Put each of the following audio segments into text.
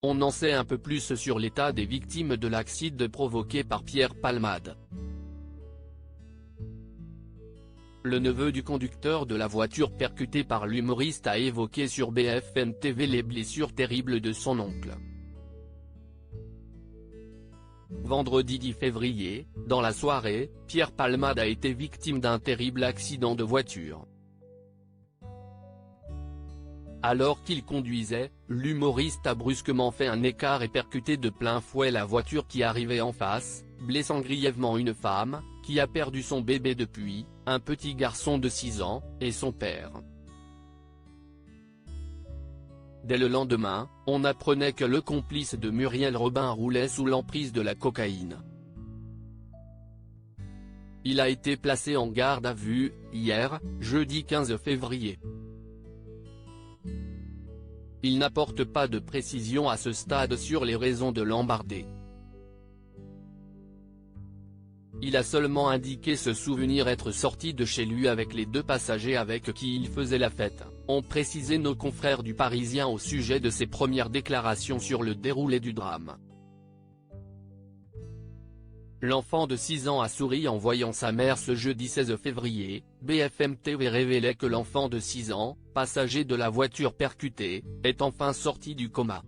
on en sait un peu plus sur l'état des victimes de l'accident provoqué par Pierre Palmade. Le neveu du conducteur de la voiture percutée par l'humoriste a évoqué sur BFM TV les blessures terribles de son oncle. Vendredi 10 février, dans la soirée, Pierre Palmade a été victime d'un terrible accident de voiture. Alors qu'il conduisait, l'humoriste a brusquement fait un écart et percuté de plein fouet la voiture qui arrivait en face, blessant grièvement une femme, qui a perdu son bébé depuis, un petit garçon de 6 ans, et son père. Dès le lendemain, on apprenait que le complice de Muriel Robin roulait sous l'emprise de la cocaïne. Il a été placé en garde à vue, hier, jeudi 15 février. Il n'apporte pas de précision à ce stade sur les raisons de l'embarder. Il a seulement indiqué se souvenir être sorti de chez lui avec les 2 passagers avec qui il faisait la fête, ont précisé nos confrères du Parisien au sujet de ses premières déclarations sur le déroulé du drame. L'enfant de 6 ans a souri en voyant sa mère ce jeudi 16 février, BFM TV révélait que l'enfant de 6 ans, passager de la voiture percutée, est enfin sorti du coma.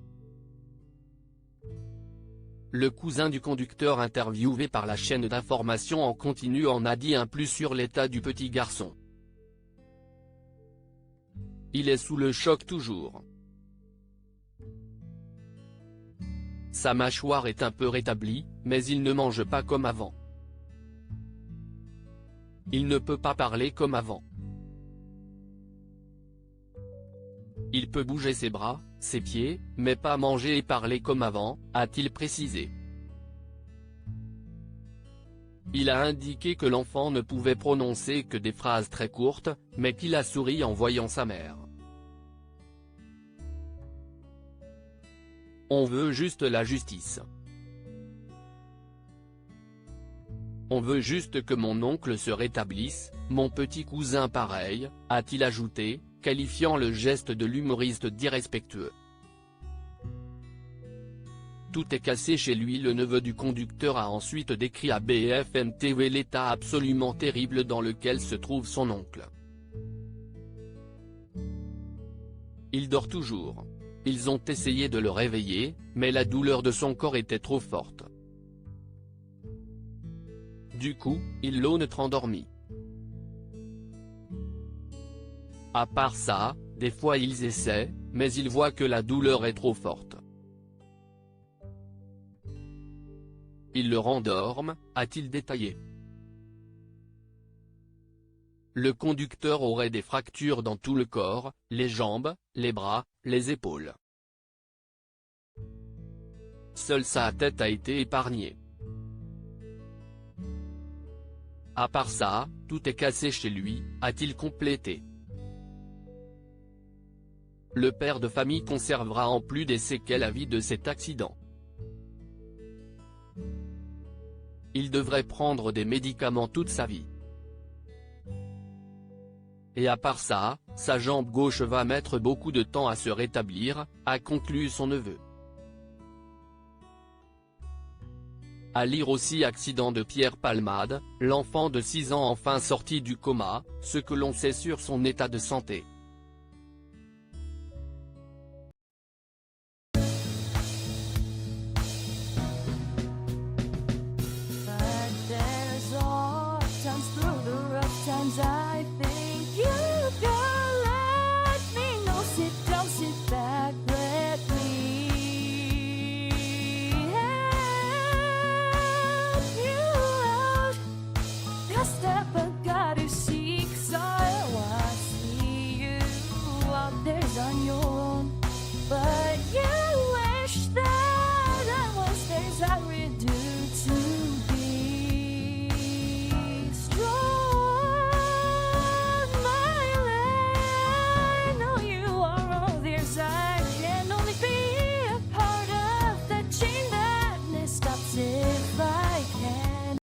Le cousin du conducteur interviewé par la chaîne d'information en continu en a dit un plus sur l'état du petit garçon. Il est sous le choc toujours. Sa mâchoire est un peu rétablie, mais il ne mange pas comme avant. Il ne peut pas parler comme avant. Il peut bouger ses bras, ses pieds, mais pas manger et parler comme avant, a-t-il précisé. Il a indiqué que l'enfant ne pouvait prononcer que des phrases très courtes, mais qu'il a souri en voyant sa mère. On veut juste la justice. On veut juste que mon oncle se rétablisse, mon petit cousin pareil, a-t-il ajouté, qualifiant le geste de l'humoriste d'irrespectueux. Tout est cassé chez lui. Le neveu du conducteur a ensuite décrit à BFM TV l'état absolument terrible dans lequel se trouve son oncle. Il dort toujours. Ils ont essayé de le réveiller, mais la douleur de son corps était trop forte. Du coup, ils l'ont endormi. À part ça, des fois ils essaient, mais ils voient que la douleur est trop forte. Ils le rendorment, a-t-il détaillé. Le conducteur aurait des fractures dans tout le corps, les jambes, les bras, les épaules. Seule sa tête a été épargnée. À part ça, tout est cassé chez lui, a-t-il complété. Le père de famille conservera en plus des séquelles à vie de cet accident. Il devrait prendre des médicaments toute sa vie. Et à part ça, sa jambe gauche va mettre beaucoup de temps à se rétablir, a conclu son neveu. À lire aussi accident de Pierre Palmade, l'enfant de 6 ans enfin sorti du coma, ce que l'on sait sur son état de santé. Times through the rough times